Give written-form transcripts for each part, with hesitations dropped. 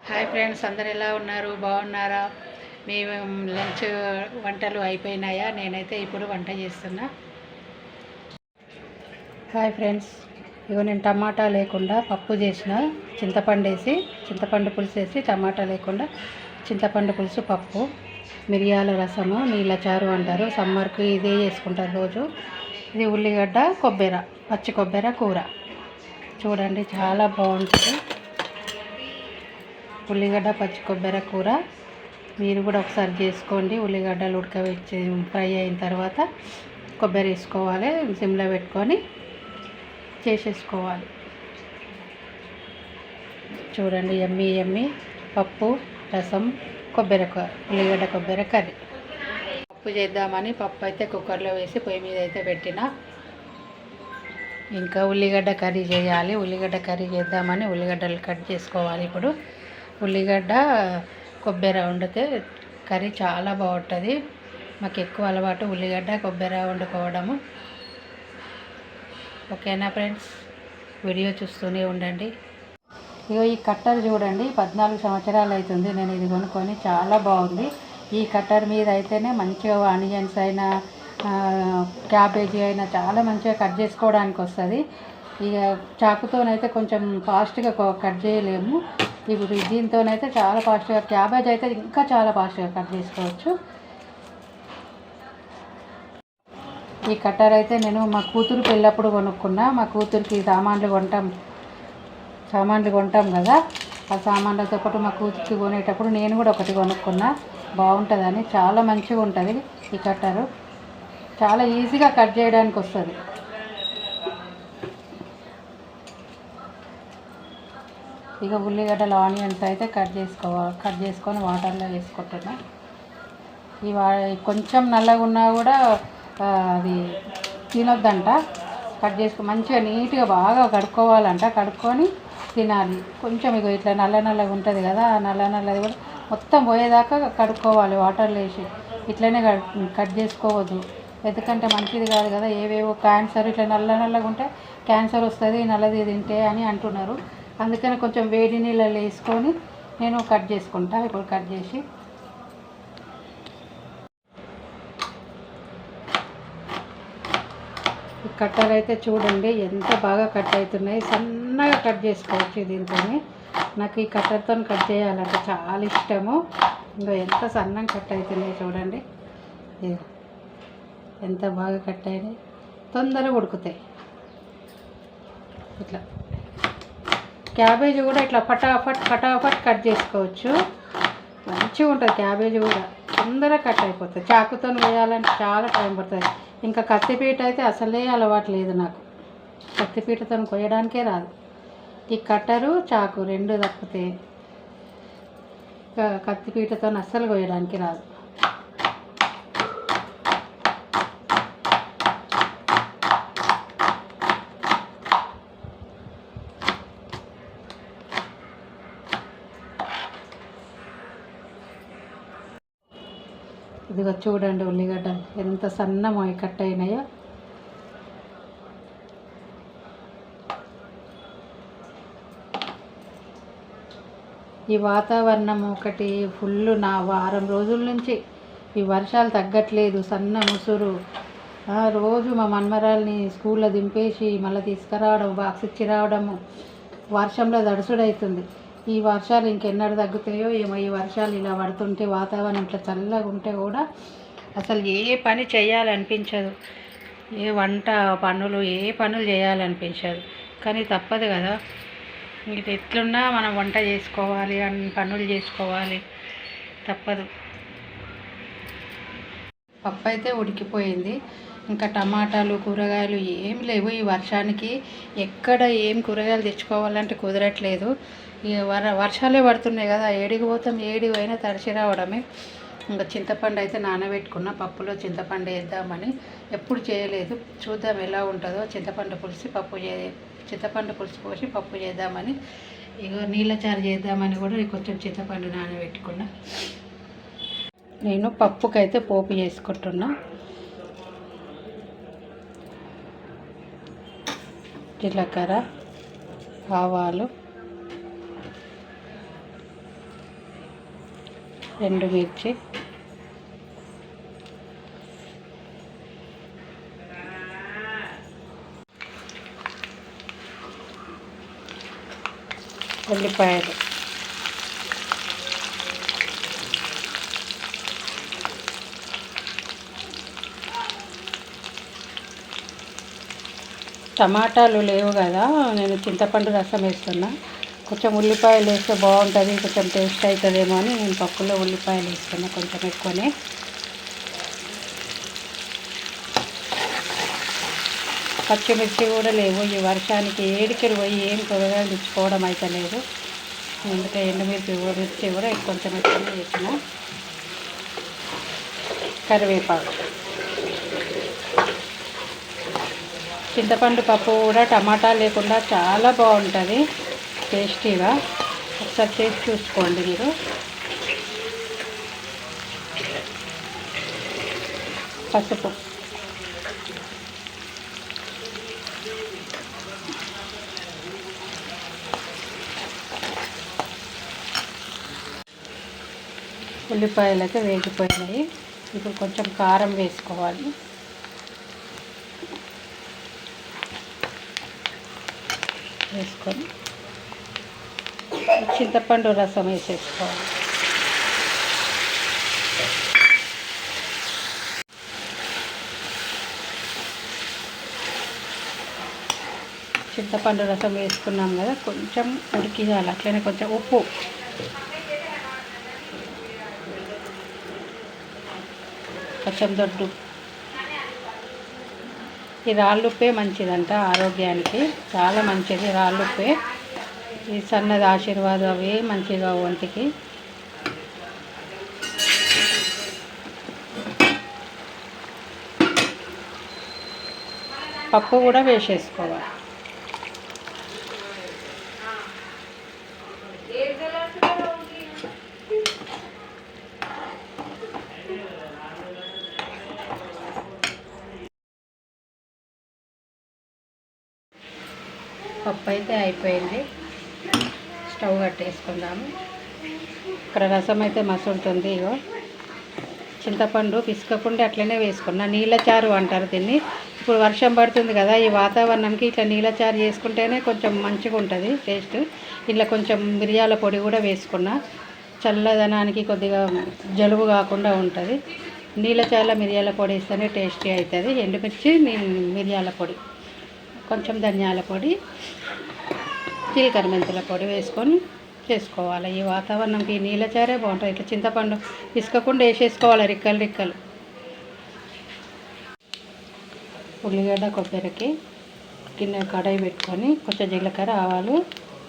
Hi friends, అందరు ఎలా ఉన్నారు? బాగున్నారా? మీ లంచ్ వంటలు అయిపోయినాయా? నేనైతే ఇప్పుడు వంట చేస్తున్నా. హాయ్ ఫ్రెండ్స్, ఇగో నేను టమాటా లేకుండా పప్పు చేసిన. చింతపండు పులుసు వేసి టమాటా లేకుండా చింతపండు పులుసు పప్పు, మిరియాల రసము, నీళ్ళ చారు అంటారు. సమ్మర్కి ఇదే చేసుకుంటారు రోజు. ఇది ఉల్లిగడ్డ పచ్చి కొబ్బరి కూర. చూడండి, చాలా బాగుంటుంది. ఉల్లిగడ్డ పచ్చి కొబ్బరి కూర మీరు కూడా ఒకసారి చేసుకోండి. ఉల్లిగడ్డలు ఉడకబెట్టి ఫ్రై అయిన తర్వాత కొబ్బరి వేసుకోవాలి, సిమ్లో పెట్టుకొని చేసేసుకోవాలి. చూడండి, ఎమ్మి ఎమ్మి పప్పు, రసం, ఉల్లిగడ్డ కొబ్బరి కర్రీ. పప్పు చేద్దామని పప్పు అయితే కుక్కర్లో వేసి పొయ్యి మీద అయితే పెట్టిన. ఇంకా ఉల్లిగడ్డ కర్రీ చేయాలి. ఉల్లిగడ్డ కర్రీ చేద్దామని ఉల్లిగడ్డలు కట్ చేసుకోవాలి. ఇప్పుడు ఉల్లిగడ్డ కొబ్బరి వండితే కర్రీ చాలా బాగుంటుంది. మాకు ఎక్కువ అలవాటు ఉల్లిగడ్డ కొబ్బరి వండుకోవడము. ఓకేనా ఫ్రెండ్స్, వీడియో చూస్తూనే ఉండండి. ఇగో ఈ కట్టర్ చూడండి, 14 సంవత్సరాలు అవుతుంది నేను ఇది కొనుక్కొని. చాలా బాగుంది. ఈ కట్టర్ మీద అయితేనే మంచిగా ఆనియన్స్ అయినా క్యాబేజీ అయినా చాలా మంచిగా కట్ చేసుకోవడానికి వస్తుంది. ఇక చాకుతోనైతే కొంచెం ఫాస్ట్గా కట్ చేయలేము. ఇప్పుడు దీంతోనైతే చాలా ఫాస్ట్గా, క్యాబేజ్ అయితే ఇంకా చాలా ఫాస్ట్గా కట్ చేసుకోవచ్చు. ఈ కట్టర్ అయితే నేను మా కూతురు పెళ్ళప్పుడు కొనుక్కున్నా. మా కూతురికి సామాన్లు కొంటాం కదా, ఆ సామాన్లతో పాటు మా కూతురికి కొనేటప్పుడు నేను కూడా ఒకటి కొనుక్కున్నా. బాగుంటుందని, చాలా మంచిగా ఉంటుంది ఈ కట్టరు. చాలా ఈజీగా కట్ చేయడానికి వస్తుంది. ఇక ఉల్లిగడ్డలు ఆనియన్స్ అయితే కట్ చేసుకొని వాటర్లో వేసుకుంటున్నా. కొంచెం నల్లగా ఉన్నా కూడా అది తినొద్దంట. కట్ చేసుకొని మంచిగా నీట్గా బాగా కడుక్కోవాలంట. కడుక్కొని తినాలి. కొంచెం ఇక ఇట్లా నల్లగా ఉంటుంది కదా, ఆ నల్లది కూడా మొత్తం పోయేదాకా కడుక్కోవాలి వాటర్లో వేసి. ఇట్లనే కట్ చేసుకోవద్దు, ఎందుకంటే మంచిది కాదు కదా. ఏవేవో క్యాన్సర్, ఇట్లా నల్లగా ఉంటే క్యాన్సర్ వస్తుంది నల్లది తింటే అని అంటున్నారు. అందుకని కొంచెం వేడి నీళ్ళలో వేసుకొని నేను కట్ చేసుకుంటా. ఇప్పుడు కట్ చేసి ఈ కట్టర్ అయితే చూడండి ఎంత బాగా కట్ అవుతున్నాయి. సన్నగా కట్ చేసుకోవచ్చు దీంతో. నాకు ఈ కట్టర్తో కట్ చేయాలంటే చాలా ఇష్టము. ఇంకా ఎంత సన్నగా కట్ అవుతున్నాయి చూడండి, ఎంత బాగా కట్ అయినాయి. తొందరగా ఉడుకుతాయి. ఇట్లా క్యాబేజీ కూడా ఇట్లా ఫటాఫట్ కట్ చేసుకోవచ్చు. మంచిగా ఉంటుంది క్యాబేజీ కూడా, తొందరగా కట్ అయిపోతుంది. చాకుతో వేయాలంటే చాలా టైం పడుతుంది. ఇంకా కత్తిపీట అయితే అసలే అలవాటు లేదు నాకు. కత్తిపీటతో కొయ్యడానికే రాదు. ఈ కట్టరు చాకు రెండు తప్పితే కత్తిపీటతో అస్సలు కొయ్యడానికి రాదు. ఇదిగో చూడండి, ఉల్లిగడ్డలు ఎంత సన్నమో కట్ అయినాయో. ఈ వాతావరణం ఒకటి ఫుల్, నా వారం రోజుల నుంచి ఈ వర్షాలు తగ్గట్లేదు. సన్న ముసురు. రోజు మా మన్మరాల్ని స్కూల్లో దింపేసి మళ్ళీ తీసుకురావడం, బాక్స్ ఇచ్చి రావడము, వర్షంలో దడుసుడవుతుంది. ఈ వర్షాలు ఇంకెన్నడు తగ్గుతాయో ఏమో. ఈ వర్షాలు ఇలా పడుతుంటే, వాతావరణం ఇట్లా చల్లగా ఉంటే కూడా అసలు ఏ పని చేయాలనిపించదు. ఏ పనులు చేయాలనిపించదు. కానీ తప్పదు కదా, ఇది ఎట్లున్నా మనం వంట చేసుకోవాలి, అన్ని పనులు చేసుకోవాలి, తప్పదు. పప్పు అయితే ఉడికిపోయింది. ఇంకా టమాటాలు, కూరగాయలు ఏం లేవు ఈ వర్షానికి. ఎక్కడ ఏం కూరగాయలు తెచ్చుకోవాలంటే కుదరట్లేదు. వర్షాలే పడుతున్నాయి కదా, ఏడికి పోతాం, ఏడికి పోయినా తడిసి రావడమే. ఇంకా చింతపండు అయితే నానబెట్టుకున్న, పప్పులో చింతపండు వేద్దామని. ఎప్పుడు చేయలేదు, చూద్దాం ఎలా ఉంటుందో. చింతపండు పులుసు పోసి పప్పు చేద్దామని. ఇగో నీళ్ళ చారు చేద్దామని కూడా కొంచెం చింతపండు నానబెట్టుకున్నా. నేను పప్పుకైతే పోపు చేసుకుంటున్నా. జీలకర్ర, ఆవాలు, 2 మిర్చి, ఉల్లిపాయలు, టమాటాలు లేవు కదా, నేను చింతపండు రసం వేస్తున్నా. కొంచెం ఉల్లిపాయలు వేస్తే బాగుంటుంది, కొంచెం టేస్ట్ అవుతుందేమో అని నేను పప్పులో ఉల్లిపాయలు వేస్తున్నా కొంచెం ఎక్కువనే. పచ్చిమిర్చి కూడా లేవు, ఈ వర్షానికి ఏడికెళ్ళి పోయి ఏం కూరగాయలు తెచ్చుకోవడం అయితే లేదు. అందుకే మిర్చి కూడా కొంచెం ఎక్కువ వేసిన. కరివేపాకు, చింతపండు పప్పు కూడా టమాటా లేకుండా చాలా బాగుంటుంది టేస్టీగా. ఒకసారి చేసి చూసుకోండి మీరు. పసుపు, ఉల్లిపాయలు అయితే వేగిపోయినాయి. ఇప్పుడు కొంచెం కారం వేసుకోవాలి. వేసుకొని చింతపండు రసం వేసేసుకోవాలి. చింతపండు రసం వేసుకున్నాం కదా, కొంచెం ఉడికియాలి. అట్లనే కొంచెం ఉప్పు, కొంచెం దొడ్డు. ఈ రాళ్ళుప్పే మంచిదంట ఆరోగ్యానికి, చాలా మంచిది రాళ్ళుప్పే. ఈ సన్నది ఆశీర్వాదం అవి మంచిగా ఒంటికి. పప్పు కూడా వేసేసుకోవాలి. పప్పు అయితే అయిపోయింది, స్టవ్ కట్టేసుకుందాము. ఇక్కడ రసం అయితే మసులుతుంది. ఇగో చింతపండు పిసుకకుండా అట్లనే వేసుకున్నా. నీళ్ళచారు అంటారు దీన్ని. ఇప్పుడు వర్షం పడుతుంది కదా, ఈ వాతావరణంకి ఇట్లా నీళ్ళచారు చేసుకుంటేనే కొంచెం మంచిగా ఉంటుంది టేస్ట్. ఇలా కొంచెం మిరియాల పొడి కూడా వేసుకున్నా, చల్లదనానికి కొద్దిగా జలుబు కాకుండా ఉంటుంది. నీళ్ళచారులో మిరియాల పొడి వేస్తేనే టేస్టీ అవుతుంది. ఎండుమిర్చి, మిరియాల పొడి, కొంచెం ధనియాల పొడి, జీలకర్ర మెంతుల పొడి వేసుకొని చేసుకోవాలి. ఈ వాతావరణంకి నీళ్ళచారే బాగుంటుంది. ఇట్లా చింతపండు పిసుకకుండా వేసేసుకోవాలి రిక్కలు రిక్కలు. ఉల్లిగడ్డ, కొబ్బరికి గిన్నె కడాయి పెట్టుకొని కొంచెం జీలకర్ర, ఆవాలు,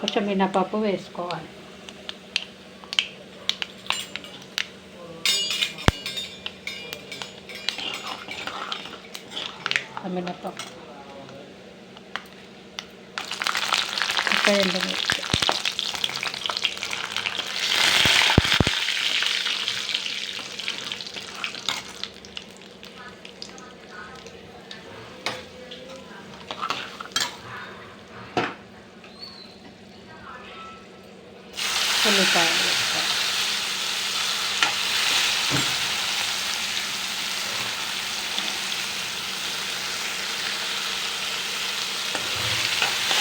కొంచెం మినపప్పు వేసుకోవాలి. మినపప్పు, ఎండుమిర్చి, ఉల్లిపాయలు వేసుకోవాలి.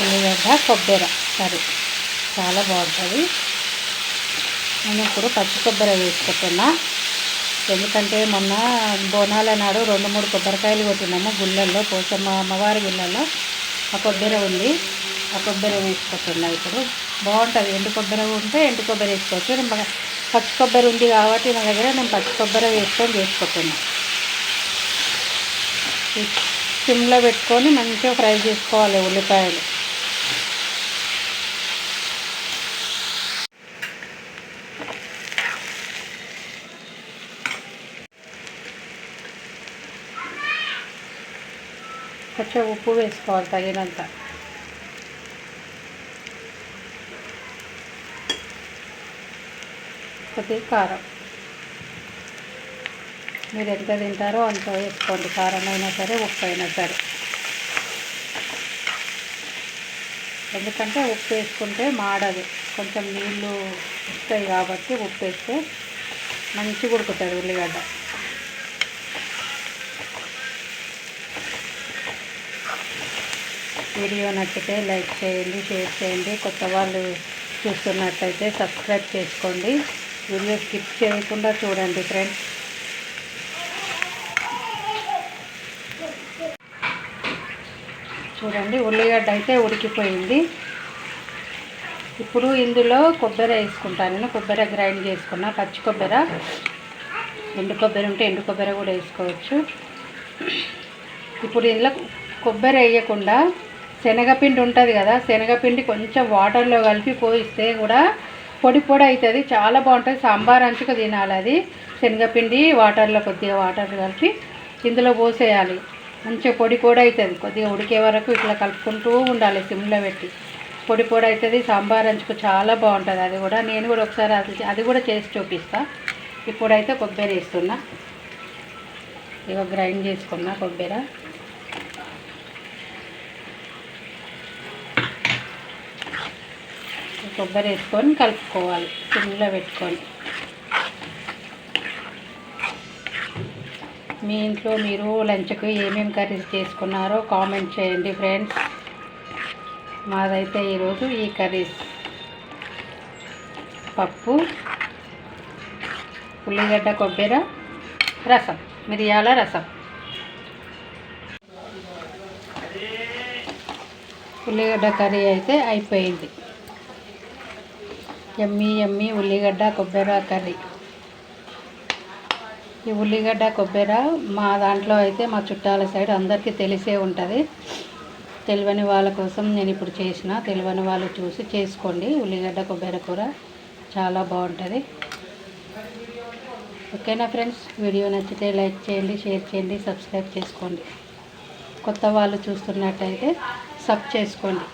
ఉల్లిగడ్డ, కొబ్బరి కర్రీ చాలా బాగుంటుంది. నేను ఇప్పుడు పచ్చి కొబ్బరి వేసుకుంటున్నా, ఎందుకంటే మొన్న బోనాల నాడు 2-3 కొబ్బరికాయలు కొట్టినాము గుళ్ళల్లో, పోచమ్మ అమ్మవారి గుళ్ళల్లో. ఆ కొబ్బరి ఉంది, ఆ కొబ్బరి వేసుకుంటున్నా. ఇప్పుడు బాగుంటుంది. ఎండు కొబ్బరి ఉంటే ఎండు కొబ్బరి వేసుకోవచ్చు. నేను పచ్చి కొబ్బరి ఉంది కాబట్టి నా దగ్గర నేను పచ్చి కొబ్బరి వేసుకొని చేసుకుంటున్నా. సిమ్లో పెట్టుకొని మంచిగా ఫ్రై చేసుకోవాలి ఉల్లిపాయలు. కొంచెం ఉప్పు వేసుకోవాలి తగినంత. కొద్దిగా కారం, మీరు ఎంత తింటారో అంత వేసుకోండి. కారం అయినా సరే, ఉప్పు అయినా సరే. ఎందుకంటే ఉప్పు వేసుకుంటే మాడదు, కొంచెం నీళ్ళు వస్తాయి కాబట్టి ఉప్పు వేస్తే మంచిగా ఉడుకుతుంది ఉల్లిగడ్డ. వీడియో నచ్చితే లైక్ చేయండి, షేర్ చేయండి. కొత్త వాళ్ళు చూస్తున్నట్లయితే సబ్స్క్రైబ్ చేసుకోండి. వీడియో స్కిప్ చేయకుండా చూడండి ఫ్రెండ్స్. చూడండి ఉల్లిగడ్డ అయితే ఉడికిపోయింది. ఇప్పుడు ఇందులో కొబ్బరి వేసుకుంటాను. నేను కొబ్బరి గ్రైండ్ చేసుకున్నా, పచ్చి కొబ్బరి, ఎండు కొబ్బరి ఉంటే ఎండు కొబ్బరి కూడా వేసుకోవచ్చు. ఇప్పుడు ఇందులో కొబ్బరి వేయకుండా శనగపిండి ఉంటుంది కదా, శనగపిండి కొంచెం వాటర్లో కలిపి పోయిస్తే కూడా పొడి పొడి అవుతుంది, చాలా బాగుంటుంది. సాంబార్ అంచుకు తినాలి అది. శనగపిండి వాటర్లో కొద్దిగా వాటర్ కలిపి ఇందులో పోసేయాలి. మంచిగా పొడి పొడి అవుతుంది. కొద్దిగా ఉడికే వరకు ఇట్లా కలుపుకుంటూ ఉండాలి సిమ్లో పెట్టి. పొడి పొడి అవుతుంది, సాంబార్ అంచుకు చాలా బాగుంటుంది. అది కూడా నేను కూడా ఒకసారి అది కూడా చేసి చూపిస్తాను. ఇప్పుడైతే కొబ్బరి వేస్తున్నా. ఇక గ్రైండ్ చేసుకున్నా కొబ్బరి. కొబ్బరి వేసుకొని కలుపుకోవాలి సిమ్లో పెట్టుకొని. మీ ఇంట్లో మీరు లంచ్కి ఏమేమి కర్రీస్ చేసుకున్నారో కామెంట్ చేయండి ఫ్రెండ్స్. మాదైతే ఈరోజు ఈ కర్రీస్: పప్పు, ఉల్లిగడ్డ కొబ్బరి, రసం, మిరియాల రసం. ఉల్లిగడ్డ కర్రీ అయితే అయిపోయింది. యమ్మీ యమ్మీ ఉల్లిగడ్డ కొబ్బరి కర్రీ. ఈ ఉల్లిగడ్డ కొబ్బరి మా దాంట్లో అయితే మా చుట్టాల సైడ్ అందరికీ తెలిసే ఉంటుంది. తెలియని వాళ్ళ కోసం నేను ఇప్పుడు చేసిన. తెలియని వాళ్ళు చూసి చేసుకోండి. ఉల్లిగడ్డ కొబ్బరి కూర చాలా బాగుంటుంది. ఓకేనా ఫ్రెండ్స్? వీడియో నచ్చితే లైక్ చేయండి, షేర్ చేయండి, సబ్స్క్రైబ్ చేసుకోండి. కొత్త వాళ్ళు చూస్తున్నట్టయితే సబ్ చేసుకోండి.